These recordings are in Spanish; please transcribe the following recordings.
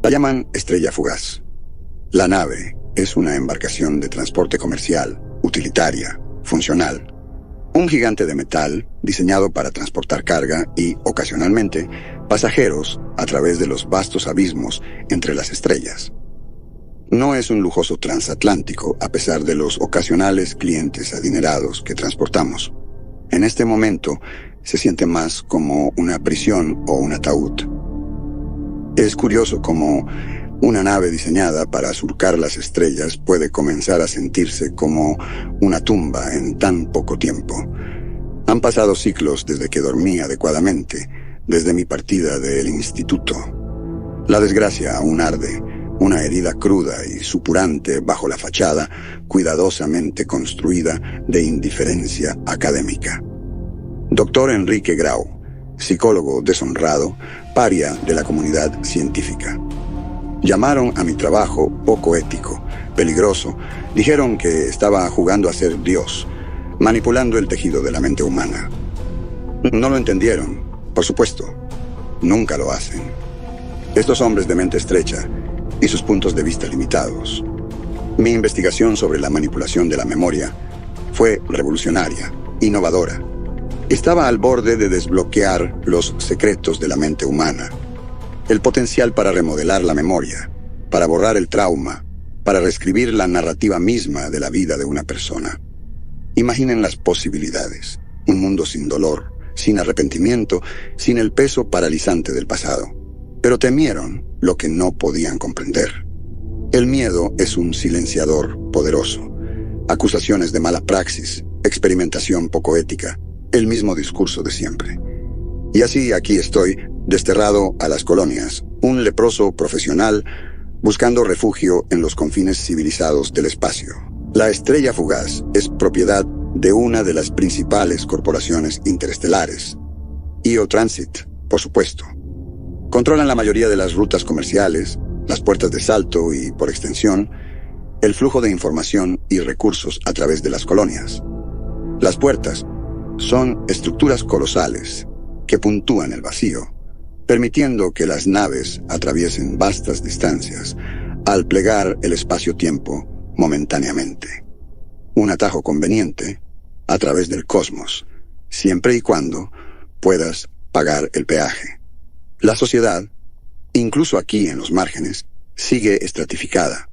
La llaman estrella fugaz. La nave es una embarcación de transporte comercial, utilitaria, funcional. Un gigante de metal diseñado para transportar carga y, ocasionalmente, pasajeros a través de los vastos abismos entre las estrellas. No es un lujoso transatlántico a pesar de los ocasionales clientes adinerados que transportamos. En este momento se siente más como una prisión o un ataúd. Es curioso cómo una nave diseñada para surcar las estrellas puede comenzar a sentirse como una tumba en tan poco tiempo. Han pasado siglos desde que dormí adecuadamente, desde mi partida del instituto. La desgracia aún arde, una herida cruda y supurante bajo la fachada cuidadosamente construida de indiferencia académica. Dr. Enrique Grau, psicólogo deshonrado, paria de la comunidad científica. Llamaron a mi trabajo poco ético, peligroso. Dijeron que estaba jugando a ser Dios, manipulando el tejido de la mente humana. No lo entendieron, por supuesto. Nunca lo hacen. Estos hombres de mente estrecha y sus puntos de vista limitados. Mi investigación sobre la manipulación de la memoria fue revolucionaria, innovadora. Estaba al borde de desbloquear los secretos de la mente humana. El potencial para remodelar la memoria, para borrar el trauma, para reescribir la narrativa misma de la vida de una persona. Imaginen las posibilidades. Un mundo sin dolor, sin arrepentimiento, sin el peso paralizante del pasado. Pero temieron lo que no podían comprender. El miedo es un silenciador poderoso. Acusaciones de mala praxis, experimentación poco ética, el mismo discurso de siempre. Y así aquí estoy, desterrado a las colonias, un leproso profesional buscando refugio en los confines civilizados del espacio. La estrella fugaz es propiedad de una de las principales corporaciones interestelares. EO Transit, por supuesto. Controlan la mayoría de las rutas comerciales, las puertas de salto y, por extensión, el flujo de información y recursos a través de las colonias. Las puertas son estructuras colosales que puntúan el vacío, permitiendo que las naves atraviesen vastas distancias al plegar el espacio-tiempo momentáneamente. Un atajo conveniente a través del cosmos, siempre y cuando puedas pagar el peaje. La sociedad, incluso aquí en los márgenes, sigue estratificada.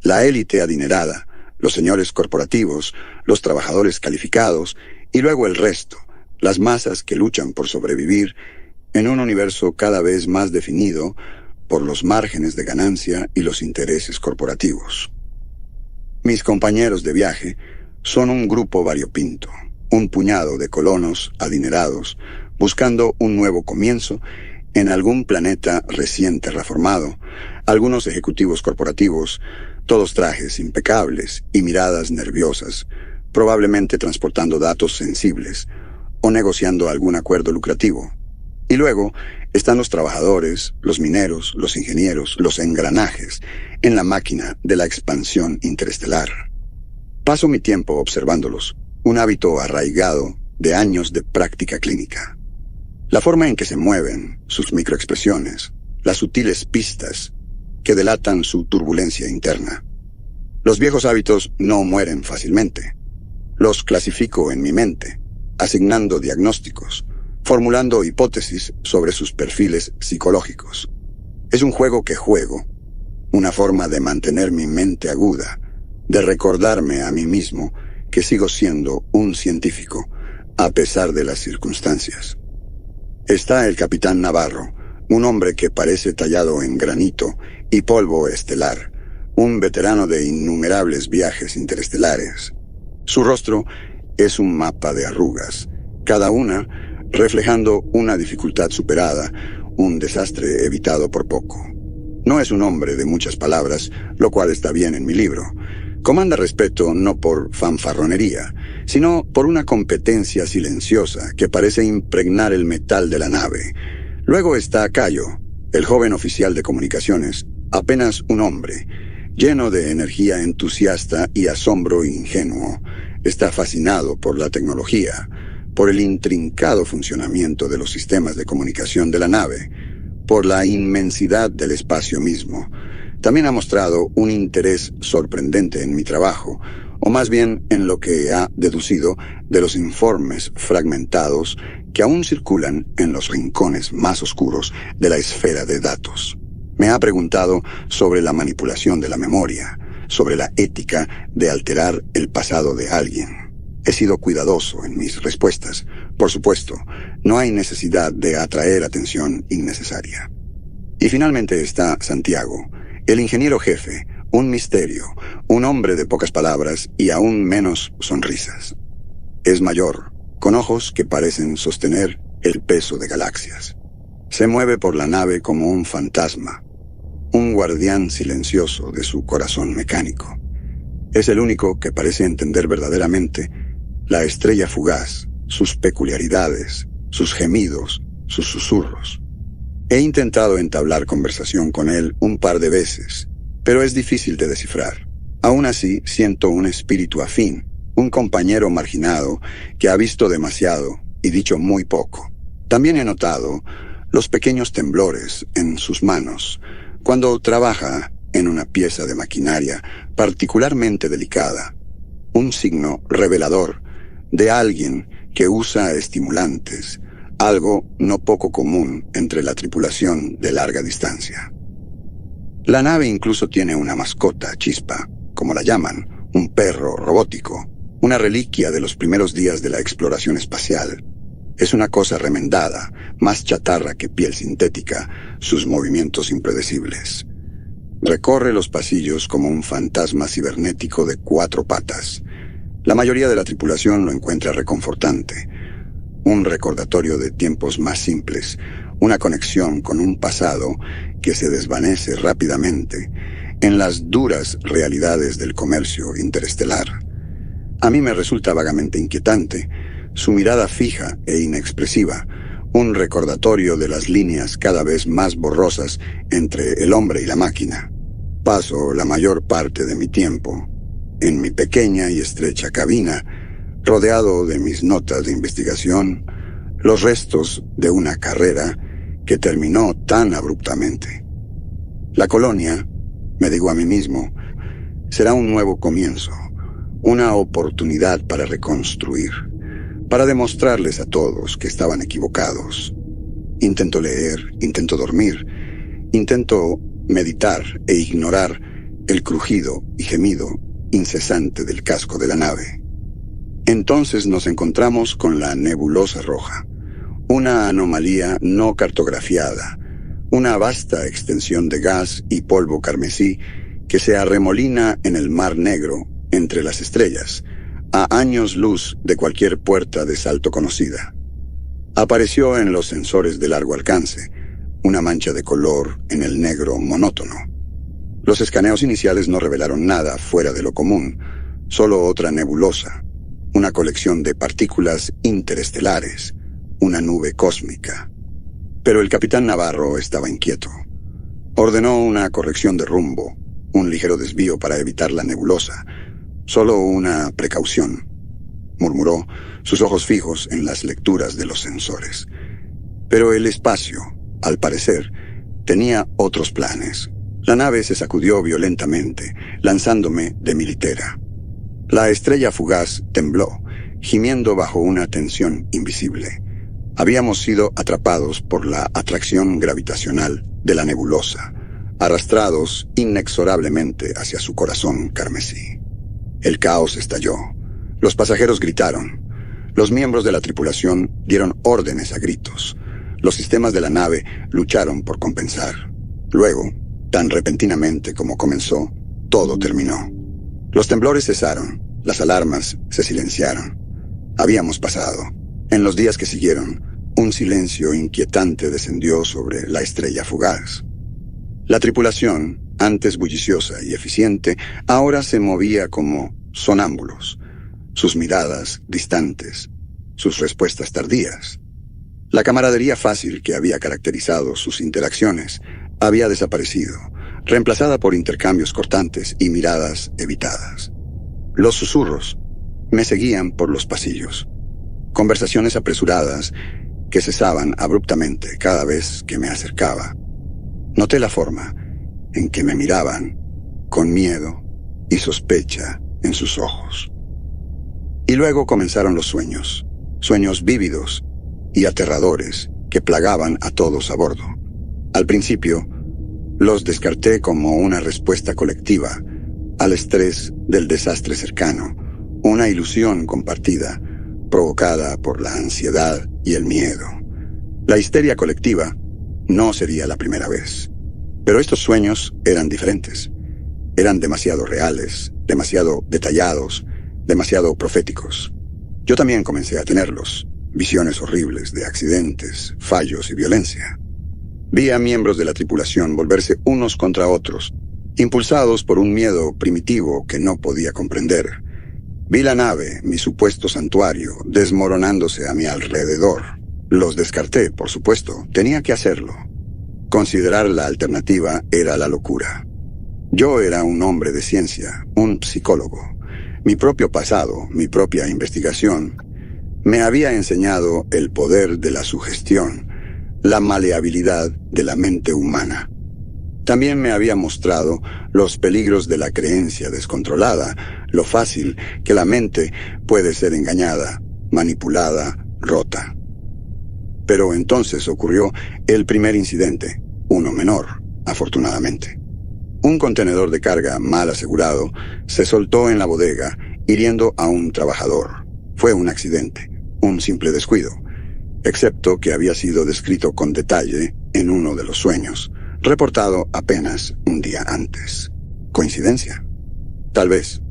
La élite adinerada, los señores corporativos, los trabajadores calificados y luego el resto, las masas que luchan por sobrevivir en un universo cada vez más definido por los márgenes de ganancia y los intereses corporativos. Mis compañeros de viaje son un grupo variopinto, un puñado de colonos adinerados buscando un nuevo comienzo en algún planeta recién terraformado, algunos ejecutivos corporativos, todos trajes impecables y miradas nerviosas, probablemente transportando datos sensibles o negociando algún acuerdo lucrativo. Y luego están los trabajadores, los mineros, los ingenieros, los engranajes en la máquina de la expansión interestelar. Paso mi tiempo observándolos, un hábito arraigado de años de práctica clínica. La forma en que se mueven, sus microexpresiones, las sutiles pistas que delatan su turbulencia interna. Los viejos hábitos no mueren fácilmente. Los clasifico en mi mente, asignando diagnósticos, formulando hipótesis sobre sus perfiles psicológicos. Es un juego que juego, una forma de mantener mi mente aguda, de recordarme a mí mismo que sigo siendo un científico, a pesar de las circunstancias. Está el capitán Navarro, un hombre que parece tallado en granito y polvo estelar, un veterano de innumerables viajes interestelares. Su rostro es un mapa de arrugas, cada una reflejando una dificultad superada, un desastre evitado por poco. No es un hombre de muchas palabras, lo cual está bien en mi libro. Comanda respeto no por fanfarronería, sino por una competencia silenciosa que parece impregnar el metal de la nave. Luego está Cayo, el joven oficial de comunicaciones, apenas un hombre, lleno de energía entusiasta y asombro ingenuo. Está fascinado por la tecnología, por el intrincado funcionamiento de los sistemas de comunicación de la nave, por la inmensidad del espacio mismo. También ha mostrado un interés sorprendente en mi trabajo, o más bien en lo que ha deducido de los informes fragmentados que aún circulan en los rincones más oscuros de la esfera de datos. Me ha preguntado sobre la manipulación de la memoria, sobre la ética de alterar el pasado de alguien. He sido cuidadoso en mis respuestas. Por supuesto, no hay necesidad de atraer atención innecesaria. Y finalmente está Santiago, el ingeniero jefe, un misterio, un hombre de pocas palabras y aún menos sonrisas. Es mayor, con ojos que parecen sostener el peso de galaxias. Se mueve por la nave como un fantasma, un guardián silencioso de su corazón mecánico. Es el único que parece entender verdaderamente la estrella fugaz, sus peculiaridades, sus gemidos, sus susurros. He intentado entablar conversación con él un par de veces, pero es difícil de descifrar. Aún así, siento un espíritu afín, un compañero marginado que ha visto demasiado y dicho muy poco. También he notado los pequeños temblores en sus manos cuando trabaja en una pieza de maquinaria particularmente delicada, un signo revelador de alguien que usa estimulantes, algo no poco común entre la tripulación de larga distancia. La nave incluso tiene una mascota, Chispa, como la llaman, un perro robótico, una reliquia de los primeros días de la exploración espacial. Es una cosa remendada, más chatarra que piel sintética, sus movimientos impredecibles. Recorre los pasillos como un fantasma cibernético de 4 patas. La mayoría de la tripulación lo encuentra reconfortante. Un recordatorio de tiempos más simples, una conexión con un pasado que se desvanece rápidamente en las duras realidades del comercio interestelar. A mí me resulta vagamente inquietante su mirada fija e inexpresiva, un recordatorio de las líneas cada vez más borrosas entre el hombre y la máquina. Paso la mayor parte de mi tiempo en mi pequeña y estrecha cabina, rodeado de mis notas de investigación, los restos de una carrera que terminó tan abruptamente. La colonia, me digo a mí mismo, será un nuevo comienzo, una oportunidad para reconstruir, para demostrarles a todos que estaban equivocados. Intento leer, intento dormir, intento meditar e ignorar el crujido y gemido incesante del casco de la nave. Entonces nos encontramos con la nebulosa roja, una anomalía no cartografiada, una vasta extensión de gas y polvo carmesí que se arremolina en el mar negro entre las estrellas, a años luz de cualquier puerta de salto conocida. Apareció en los sensores de largo alcance, una mancha de color en el negro monótono. Los escaneos iniciales no revelaron nada fuera de lo común, solo otra nebulosa, una colección de partículas interestelares, una nube cósmica. Pero el capitán Navarro estaba inquieto. Ordenó una corrección de rumbo, un ligero desvío para evitar la nebulosa. Solo una precaución, murmuró, sus ojos fijos en las lecturas de los sensores. Pero el espacio, al parecer, tenía otros planes. La nave se sacudió violentamente, lanzándome de mi litera. La estrella fugaz tembló, gimiendo bajo una tensión invisible. Habíamos sido atrapados por la atracción gravitacional de la nebulosa, arrastrados inexorablemente hacia su corazón carmesí. El caos estalló. Los pasajeros gritaron. Los miembros de la tripulación dieron órdenes a gritos. Los sistemas de la nave lucharon por compensar. Luego, tan repentinamente como comenzó, todo terminó. Los temblores cesaron, las alarmas se silenciaron. Habíamos pasado. En los días que siguieron, un silencio inquietante descendió sobre la estrella fugaz. La tripulación, antes bulliciosa y eficiente, ahora se movía como sonámbulos, sus miradas distantes, sus respuestas tardías. La camaradería fácil que había caracterizado sus interacciones había desaparecido, reemplazada por intercambios cortantes y miradas evitadas. Los susurros me seguían por los pasillos, conversaciones apresuradas que cesaban abruptamente cada vez que me acercaba. Noté la forma en que me miraban, con miedo y sospecha en sus ojos. Y luego comenzaron los sueños, sueños vívidos y aterradores que plagaban a todos a bordo. Al principio, los descarté como una respuesta colectiva al estrés del desastre cercano, una ilusión compartida, provocada por la ansiedad y el miedo. La histeria colectiva no sería la primera vez. Pero estos sueños eran diferentes. Eran demasiado reales, demasiado detallados, demasiado proféticos. Yo también comencé a tenerlos, visiones horribles de accidentes, fallos y violencia. Vi a miembros de la tripulación volverse unos contra otros, impulsados por un miedo primitivo que no podía comprender. Vi la nave, mi supuesto santuario, desmoronándose a mi alrededor. Los descarté, por supuesto, tenía que hacerlo. Considerar la alternativa era la locura. Yo era un hombre de ciencia, un psicólogo. Mi propio pasado, mi propia investigación, me había enseñado el poder de la sugestión, la maleabilidad de la mente humana. También me había mostrado los peligros de la creencia descontrolada, lo fácil que la mente puede ser engañada, manipulada, rota. Pero entonces ocurrió el primer incidente, uno menor, afortunadamente. Un contenedor de carga mal asegurado se soltó en la bodega, hiriendo a un trabajador. Fue un accidente, un simple descuido, excepto que había sido descrito con detalle en uno de los sueños, reportado apenas un día antes. ¿Coincidencia? Tal vez.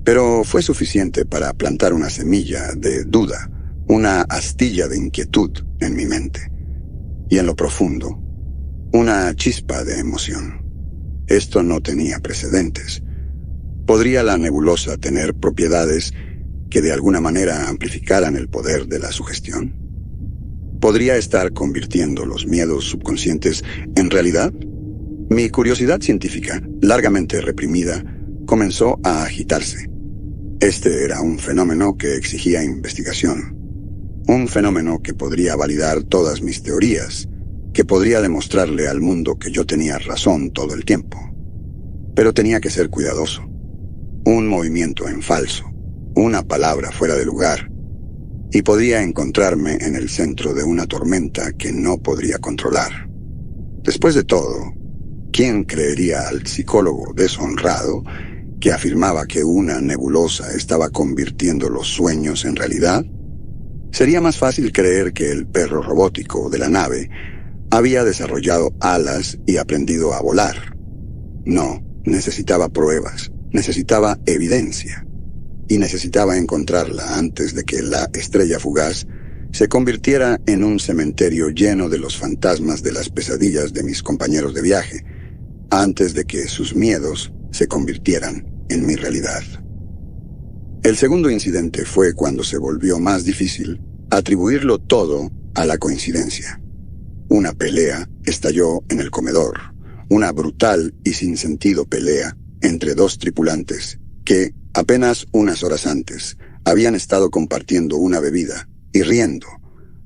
Pero fue suficiente para plantar una semilla de duda, una astilla de inquietud en mi mente. Y en lo profundo, una chispa de emoción. Esto no tenía precedentes. ¿Podría la nebulosa tener propiedades que de alguna manera amplificaran el poder de la sugestión? ¿Podría estar convirtiendo los miedos subconscientes en realidad? Mi curiosidad científica, largamente reprimida, comenzó a agitarse. Este era un fenómeno que exigía investigación. Un fenómeno que podría validar todas mis teorías, que podría demostrarle al mundo que yo tenía razón todo el tiempo. Pero tenía que ser cuidadoso. Un movimiento en falso, una palabra fuera de lugar, y podría encontrarme en el centro de una tormenta que no podría controlar. Después de todo, ¿quién creería al psicólogo deshonrado que afirmaba que una nebulosa estaba convirtiendo los sueños en realidad? Sería más fácil creer que el perro robótico de la nave había desarrollado alas y aprendido a volar. No, necesitaba pruebas, necesitaba evidencia. Y necesitaba encontrarla antes de que la estrella fugaz se convirtiera en un cementerio lleno de los fantasmas de las pesadillas de mis compañeros de viaje, antes de que sus miedos se convirtieran en mi realidad. El segundo incidente fue cuando se volvió más difícil atribuirlo todo a la coincidencia. Una pelea estalló en el comedor, una brutal y sin sentido pelea entre dos tripulantes que, apenas unas horas antes, habían estado compartiendo una bebida y riendo.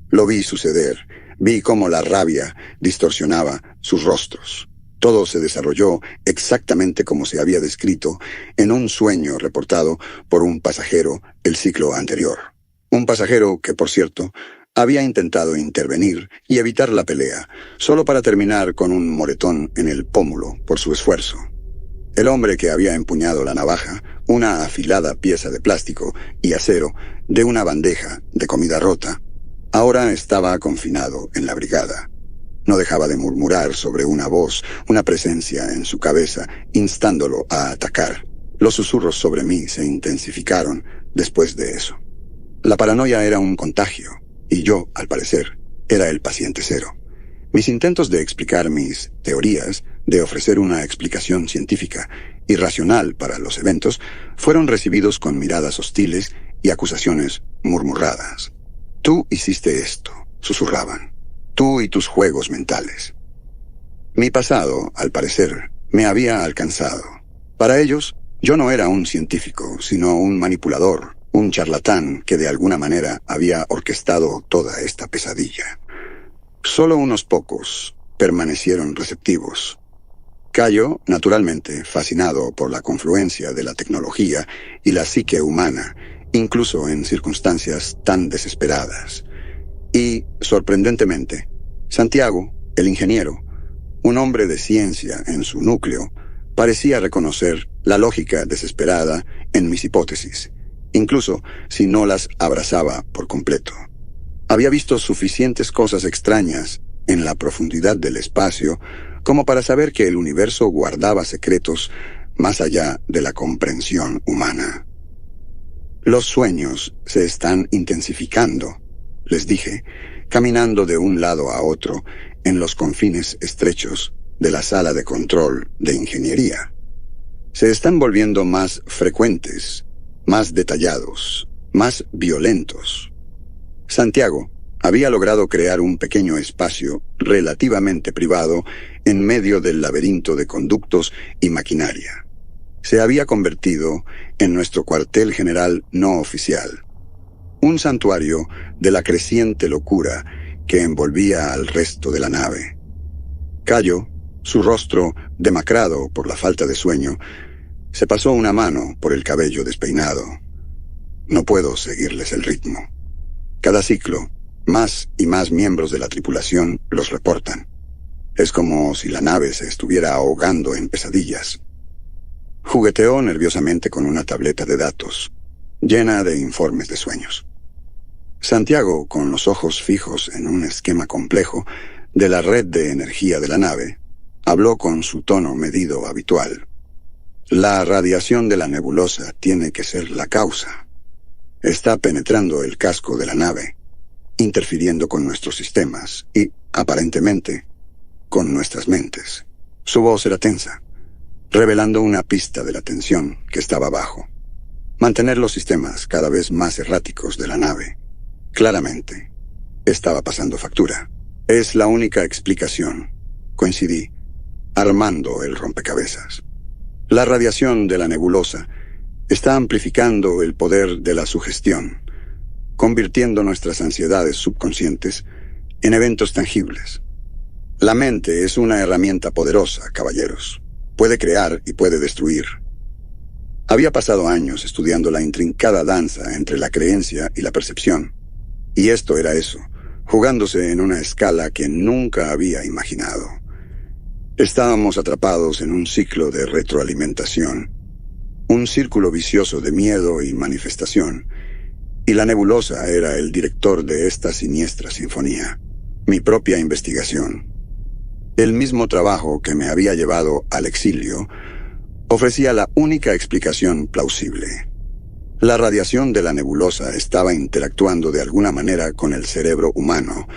Lo vi suceder, vi cómo la rabia distorsionaba sus rostros. Todo se desarrolló exactamente como se había descrito en un sueño reportado por un pasajero el ciclo anterior. Un pasajero que, por cierto, había intentado intervenir y evitar la pelea, solo para terminar con un moretón en el pómulo por su esfuerzo. El hombre que había empuñado la navaja, una afilada pieza de plástico y acero de una bandeja de comida rota, ahora estaba confinado en la brigada. No dejaba de murmurar sobre una voz, una presencia en su cabeza, instándolo a atacar. Los susurros sobre mí se intensificaron después de eso. La paranoia era un contagio, y yo, al parecer, era el paciente cero. Mis intentos de explicar mis teorías, de ofrecer una explicación científica y racional para los eventos, fueron recibidos con miradas hostiles y acusaciones murmuradas. «Tú hiciste esto», susurraban. «Tú y tus juegos mentales». Mi pasado, al parecer, me había alcanzado. Para ellos, yo no era un científico, sino un manipulador, un charlatán que de alguna manera había orquestado toda esta pesadilla. Solo unos pocos, permanecieron receptivos. Cayo, naturalmente, fascinado por la confluencia de la tecnología y la psique humana, incluso en circunstancias tan desesperadas. Y, sorprendentemente, Santiago, el ingeniero, un hombre de ciencia en su núcleo, parecía reconocer la lógica desesperada en mis hipótesis, incluso si no las abrazaba por completo. Había visto suficientes cosas extrañas en la profundidad del espacio como para saber que el universo guardaba secretos más allá de la comprensión humana. Los sueños se están intensificando, les dije, caminando de un lado a otro en los confines estrechos de la sala de control de ingeniería. Se están volviendo más frecuentes, más detallados, más violentos. Santiago había logrado crear un pequeño espacio relativamente privado en medio del laberinto de conductos y maquinaria. Se había convertido en nuestro cuartel general no oficial, un santuario de la creciente locura que envolvía al resto de la nave. Cayo, su rostro demacrado por la falta de sueño, se pasó una mano por el cabello despeinado. No puedo seguirles el ritmo. Cada ciclo, más y más miembros de la tripulación los reportan. Es como si la nave se estuviera ahogando en pesadillas. Jugueteó nerviosamente con una tableta de datos, llena de informes de sueños. Santiago, con los ojos fijos en un esquema complejo de la red de energía de la nave, habló con su tono medido habitual. La radiación de la nebulosa tiene que ser la causa. Está penetrando el casco de la nave, interfiriendo con nuestros sistemas y, aparentemente, con nuestras mentes. Su voz era tensa, revelando una pista de la tensión que estaba abajo. Mantener los sistemas cada vez más erráticos de la nave, claramente, estaba pasando factura. Es la única explicación, coincidí, armando el rompecabezas. La radiación de la nebulosa está amplificando el poder de la sugestión, convirtiendo nuestras ansiedades subconscientes en eventos tangibles. La mente es una herramienta poderosa, caballeros. Puede crear y puede destruir. Había pasado años estudiando la intrincada danza entre la creencia y la percepción. Y esto era eso, jugándose en una escala que nunca había imaginado. Estábamos atrapados en un ciclo de retroalimentación, un círculo vicioso de miedo y manifestación, y la nebulosa era el director de esta siniestra sinfonía, mi propia investigación. El mismo trabajo que me había llevado al exilio ofrecía la única explicación plausible. La radiación de la nebulosa estaba interactuando de alguna manera con el cerebro humano,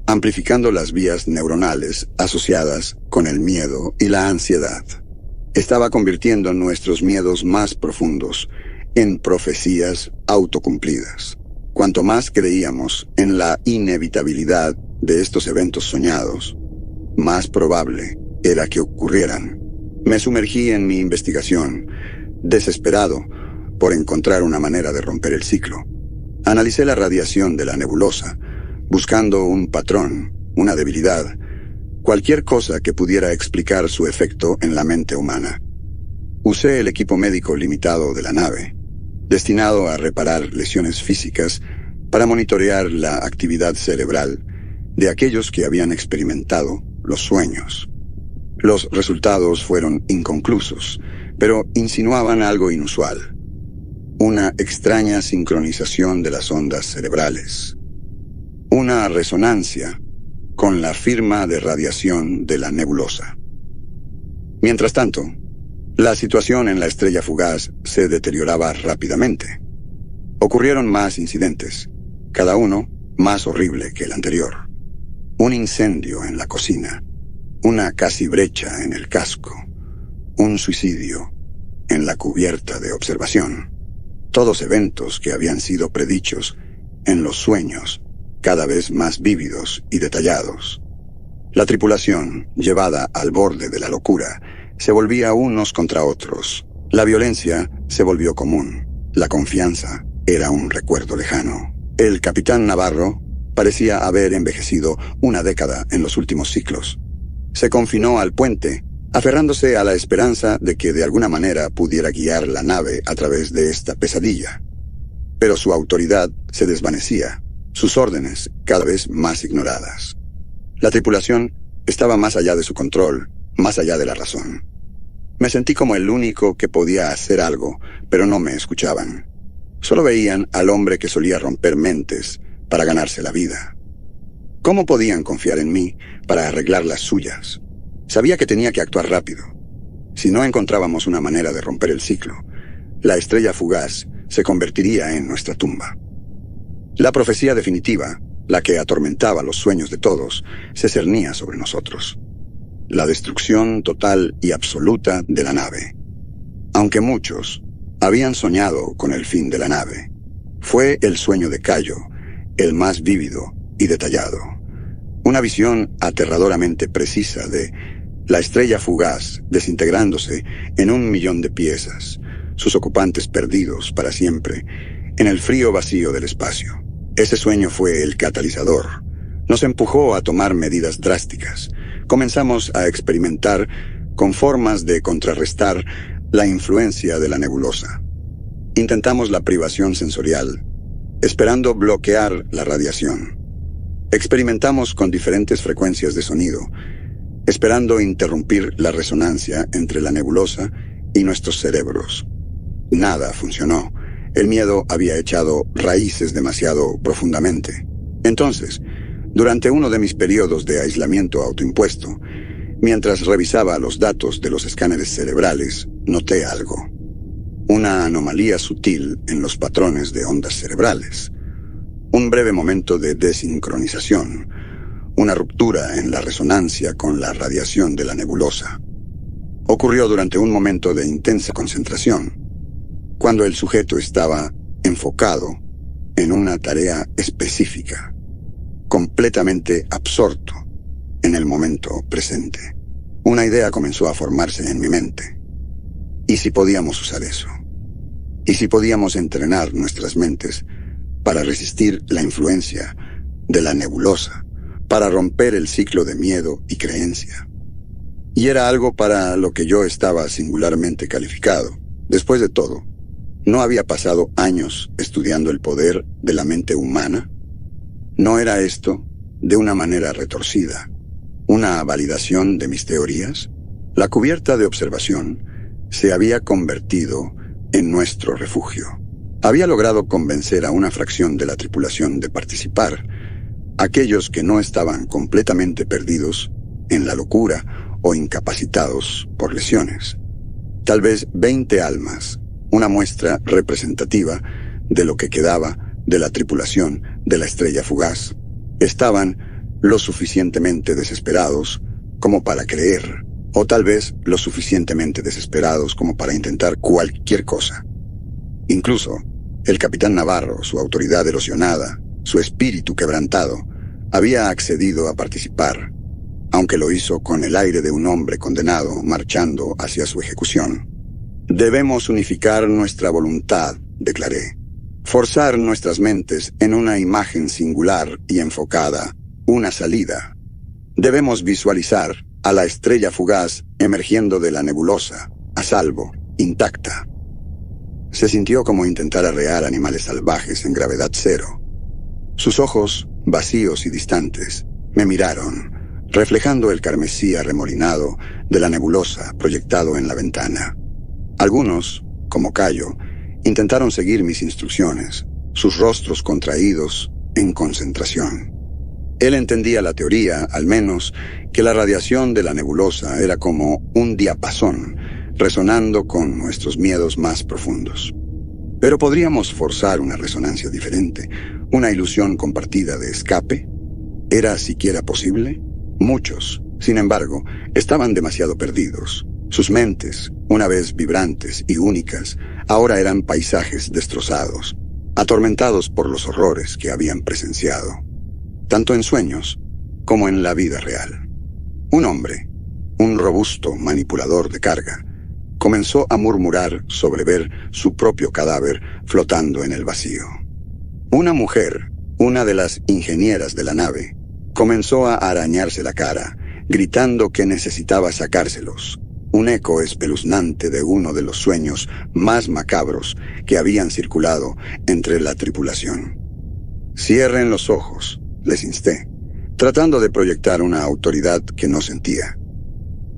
amplificando las vías neuronales asociadas con el miedo y la ansiedad. Estaba convirtiendo nuestros miedos más profundos en profecías autocumplidas. Cuanto más creíamos en la inevitabilidad de estos eventos soñados, más probable era que ocurrieran. Me sumergí en mi investigación, desesperado por encontrar una manera de romper el ciclo. Analicé la radiación de la nebulosa, buscando un patrón, una debilidad, cualquier cosa que pudiera explicar su efecto en la mente humana. Usé el equipo médico limitado de la nave, destinado a reparar lesiones físicas, para monitorear la actividad cerebral de aquellos que habían experimentado los sueños. Los resultados fueron inconclusos, pero insinuaban algo inusual. Una extraña sincronización de las ondas cerebrales. Una resonancia con la firma de radiación de la nebulosa. Mientras tanto, la situación en la estrella fugaz se deterioraba rápidamente. Ocurrieron más incidentes, cada uno más horrible que el anterior. Un incendio en la cocina, una casi brecha en el casco, un suicidio en la cubierta de observación. Todos eventos que habían sido predichos en los sueños, cada vez más vívidos y detallados. La tripulación, llevada al borde de la locura, se volvía unos contra otros. La violencia se volvió común. La confianza era un recuerdo lejano. El capitán Navarro parecía haber envejecido una década en los últimos ciclos. Se confinó al puente, aferrándose a la esperanza de que de alguna manera pudiera guiar la nave a través de esta pesadilla. Pero su autoridad se desvanecía, sus órdenes cada vez más ignoradas. La tripulación estaba más allá de su control, más allá de la razón. Me sentí como el único que podía hacer algo, pero no me escuchaban. Solo veían al hombre que solía romper mentes para ganarse la vida. ¿Cómo podían confiar en mí para arreglar las suyas? Sabía que tenía que actuar rápido. Si no encontrábamos una manera de romper el ciclo, la estrella fugaz se convertiría en nuestra tumba. La profecía definitiva, la que atormentaba los sueños de todos, se cernía sobre nosotros. La destrucción total y absoluta de la nave. Aunque muchos habían soñado con el fin de la nave, fue el sueño de Cayo el más vívido y detallado. Una visión aterradoramente precisa de la estrella fugaz desintegrándose en 1.000.000 de piezas, sus ocupantes perdidos para siempre en el frío vacío del espacio. Ese sueño fue el catalizador. Nos empujó a tomar medidas drásticas. Comenzamos a experimentar con formas de contrarrestar la influencia de la nebulosa. Intentamos la privación sensorial, esperando bloquear la radiación. Experimentamos con diferentes frecuencias de sonido, esperando interrumpir la resonancia entre la nebulosa y nuestros cerebros. Nada funcionó. El miedo había echado raíces demasiado profundamente. Entonces, durante uno de mis periodos de aislamiento autoimpuesto, mientras revisaba los datos de los escáneres cerebrales, noté algo. Una anomalía sutil en los patrones de ondas cerebrales. Un breve momento de desincronización. Una ruptura en la resonancia con la radiación de la nebulosa. Ocurrió durante un momento de intensa concentración, cuando el sujeto estaba enfocado en una tarea específica, completamente absorto en el momento presente. Una idea comenzó a formarse en mi mente. ¿Y si podíamos usar eso? ¿Y si podíamos entrenar nuestras mentes para resistir la influencia de la nebulosa, para romper el ciclo de miedo y creencia? Y era algo para lo que yo estaba singularmente calificado. Después de todo, ¿no había pasado años estudiando el poder de la mente humana? ¿No era esto, de una manera retorcida, una validación de mis teorías? La cubierta de observación se había convertido en nuestro refugio. Había logrado convencer a una fracción de la tripulación de participar, aquellos que no estaban completamente perdidos en la locura o incapacitados por lesiones. Tal vez 20 almas, una muestra representativa de lo que quedaba de la tripulación de la estrella fugaz. Estaban lo suficientemente desesperados como para creer, o tal vez lo suficientemente desesperados como para intentar cualquier cosa. Incluso, el capitán Navarro, su autoridad erosionada, su espíritu quebrantado, había accedido a participar, aunque lo hizo con el aire de un hombre condenado marchando hacia su ejecución. Debemos unificar nuestra voluntad, declaré. Forzar nuestras mentes en una imagen singular y enfocada, una salida. Debemos visualizar a la estrella fugaz emergiendo de la nebulosa, a salvo, intacta. Se sintió como intentar arrear animales salvajes en gravedad cero. Sus ojos, vacíos y distantes, me miraron, reflejando el carmesí arremolinado de la nebulosa proyectado en la ventana. Algunos, como Cayo, intentaron seguir mis instrucciones, sus rostros contraídos en concentración. Él entendía la teoría, al menos, que la radiación de la nebulosa era como un diapasón, resonando con nuestros miedos más profundos. Pero ¿podríamos forzar una resonancia diferente, una ilusión compartida de escape? ¿Era siquiera posible? Muchos, sin embargo, estaban demasiado perdidos. Sus mentes, una vez vibrantes y únicas, ahora eran paisajes destrozados, atormentados por los horrores que habían presenciado, tanto en sueños como en la vida real. Un hombre, un robusto manipulador de carga, comenzó a murmurar sobre ver su propio cadáver flotando en el vacío. Una mujer, una de las ingenieras de la nave, comenzó a arañarse la cara, gritando que necesitaba sacárselos. Un eco espeluznante de uno de los sueños más macabros que habían circulado entre la tripulación. «Cierren los ojos», les insté, tratando de proyectar una autoridad que no sentía.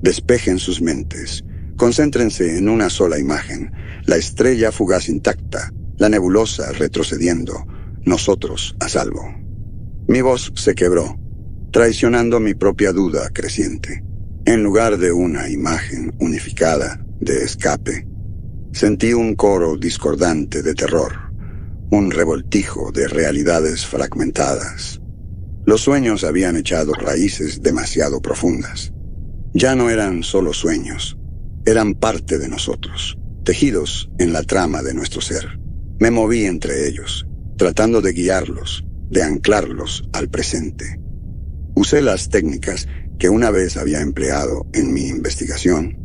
«Despejen sus mentes. Concéntrense en una sola imagen, la estrella fugaz intacta, la nebulosa retrocediendo, nosotros a salvo». Mi voz se quebró, traicionando mi propia duda creciente. En lugar de una imagen unificada de escape, sentí un coro discordante de terror, un revoltijo de realidades fragmentadas. Los sueños habían echado raíces demasiado profundas. Ya no eran solo sueños, eran parte de nosotros, tejidos en la trama de nuestro ser. Me moví entre ellos, tratando de guiarlos, de anclarlos al presente. Usé las técnicas que una vez había empleado en mi investigación,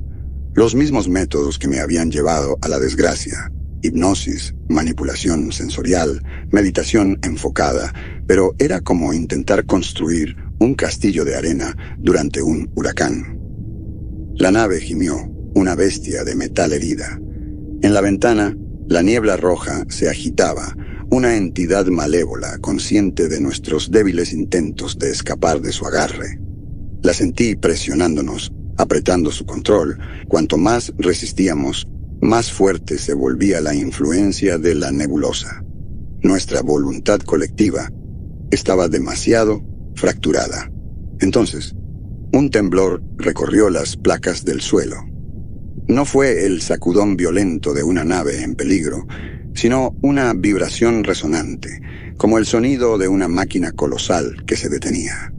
los mismos métodos que me habían llevado a la desgracia: hipnosis, manipulación sensorial, meditación enfocada, pero era como intentar construir un castillo de arena durante un huracán. La nave gimió, una bestia de metal herida. En la ventana, la niebla roja se agitaba, una entidad malévola consciente de nuestros débiles intentos de escapar de su agarre. La sentí presionándonos, apretando su control. Cuanto más resistíamos, más fuerte se volvía la influencia de la nebulosa. Nuestra voluntad colectiva estaba demasiado fracturada. Entonces, un temblor recorrió las placas del suelo. No fue el sacudón violento de una nave en peligro, sino una vibración resonante, como el sonido de una máquina colosal que se detenía.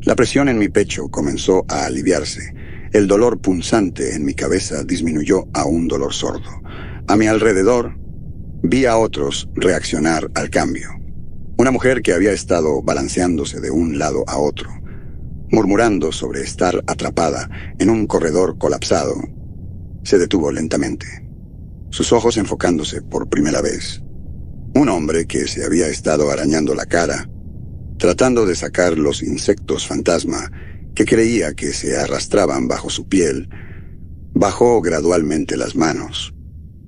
La presión en mi pecho comenzó a aliviarse. El dolor punzante en mi cabeza disminuyó a un dolor sordo. A mi alrededor, vi a otros reaccionar al cambio. Una mujer que había estado balanceándose de un lado a otro, murmurando sobre estar atrapada en un corredor colapsado, se detuvo lentamente, sus ojos enfocándose por primera vez. Un hombre que se había estado arañando la cara, tratando de sacar los insectos fantasma que creía que se arrastraban bajo su piel, bajó gradualmente las manos,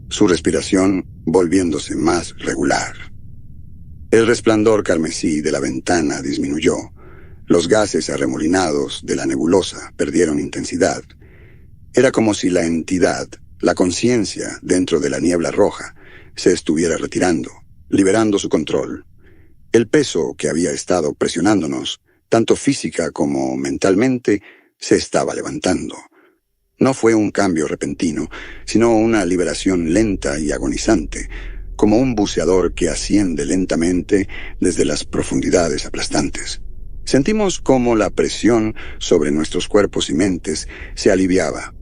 su respiración volviéndose más regular. El resplandor carmesí de la ventana disminuyó, los gases arremolinados de la nebulosa perdieron intensidad. Era como si la entidad, la conciencia dentro de la niebla roja, se estuviera retirando, liberando su control. El peso que había estado presionándonos, tanto física como mentalmente, se estaba levantando. No fue un cambio repentino, sino una liberación lenta y agonizante, como un buceador que asciende lentamente desde las profundidades aplastantes. Sentimos cómo la presión sobre nuestros cuerpos y mentes se aliviaba.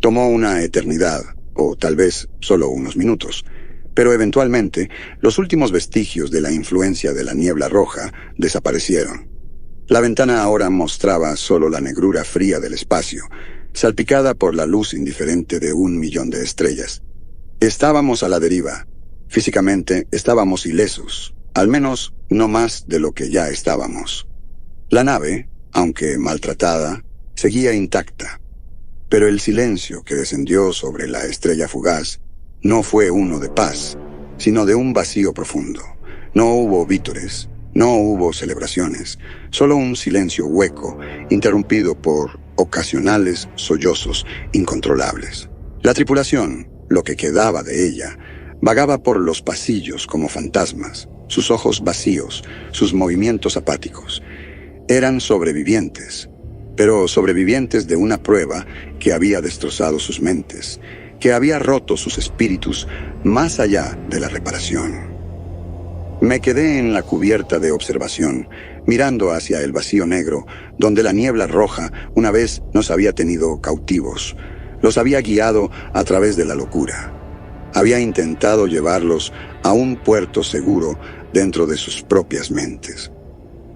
Tomó una eternidad, o tal vez solo unos minutos, pero eventualmente los últimos vestigios de la influencia de la niebla roja desaparecieron. La ventana ahora mostraba solo la negrura fría del espacio, salpicada por la luz indiferente de 1.000.000 de estrellas. Estábamos a la deriva. Físicamente estábamos ilesos, al menos no más de lo que ya estábamos. La nave, aunque maltratada, seguía intacta. Pero el silencio que descendió sobre la estrella fugaz no fue uno de paz, sino de un vacío profundo. No hubo vítores, no hubo celebraciones, solo un silencio hueco, interrumpido por ocasionales sollozos incontrolables. La tripulación, lo que quedaba de ella, vagaba por los pasillos como fantasmas, sus ojos vacíos, sus movimientos apáticos. Eran sobrevivientes, pero sobrevivientes de una prueba que había destrozado sus mentes, que había roto sus espíritus más allá de la reparación. Me quedé en la cubierta de observación, mirando hacia el vacío negro, donde la niebla roja una vez nos había tenido cautivos, los había guiado a través de la locura. Había intentado llevarlos a un puerto seguro dentro de sus propias mentes,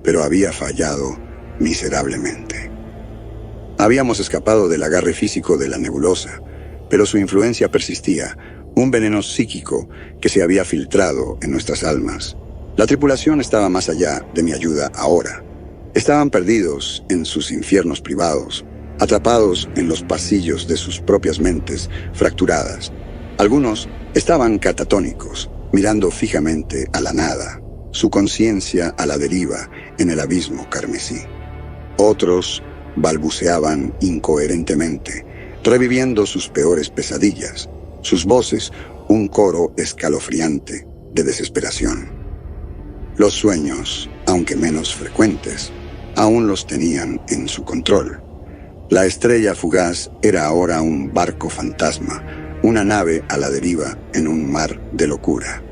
pero había fallado miserablemente. Habíamos escapado del agarre físico de la nebulosa, pero su influencia persistía, un veneno psíquico que se había filtrado en nuestras almas. La tripulación estaba más allá de mi ayuda ahora. Estaban perdidos en sus infiernos privados, atrapados en los pasillos de sus propias mentes fracturadas. Algunos estaban catatónicos, mirando fijamente a la nada, su conciencia a la deriva en el abismo carmesí. Otros balbuceaban incoherentemente, reviviendo sus peores pesadillas, sus voces un coro escalofriante de desesperación. Los sueños, aunque menos frecuentes, aún los tenían en su control. La estrella fugaz era ahora un barco fantasma, una nave a la deriva en un mar de locura.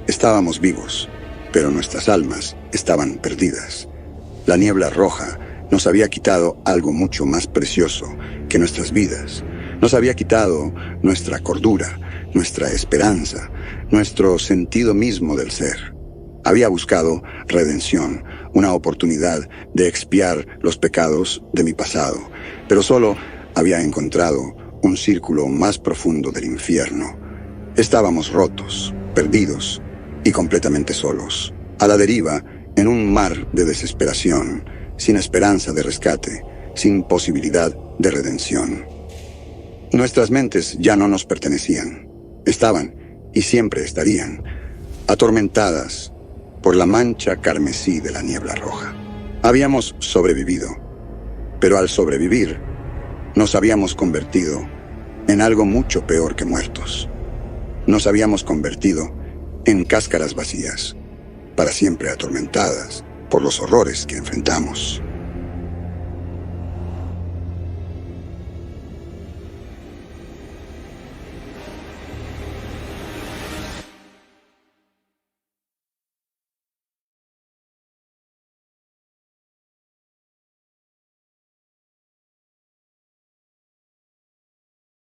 Estábamos vivos, pero nuestras almas estaban perdidas. La niebla roja nos había quitado algo mucho más precioso que nuestras vidas. Nos había quitado nuestra cordura, nuestra esperanza, nuestro sentido mismo del ser. Había buscado redención, una oportunidad de expiar los pecados de mi pasado, pero solo había encontrado un círculo más profundo del infierno. Estábamos rotos, perdidos y completamente solos, a la deriva en un mar de desesperación, sin esperanza de rescate, sin posibilidad de redención. Nuestras mentes ya no nos pertenecían. Estaban, y siempre estarían, atormentadas por la mancha carmesí de la niebla roja. Habíamos sobrevivido, pero al sobrevivir, nos habíamos convertido en algo mucho peor que muertos. Nos habíamos convertido en cáscaras vacías, para siempre atormentadas por los horrores que enfrentamos.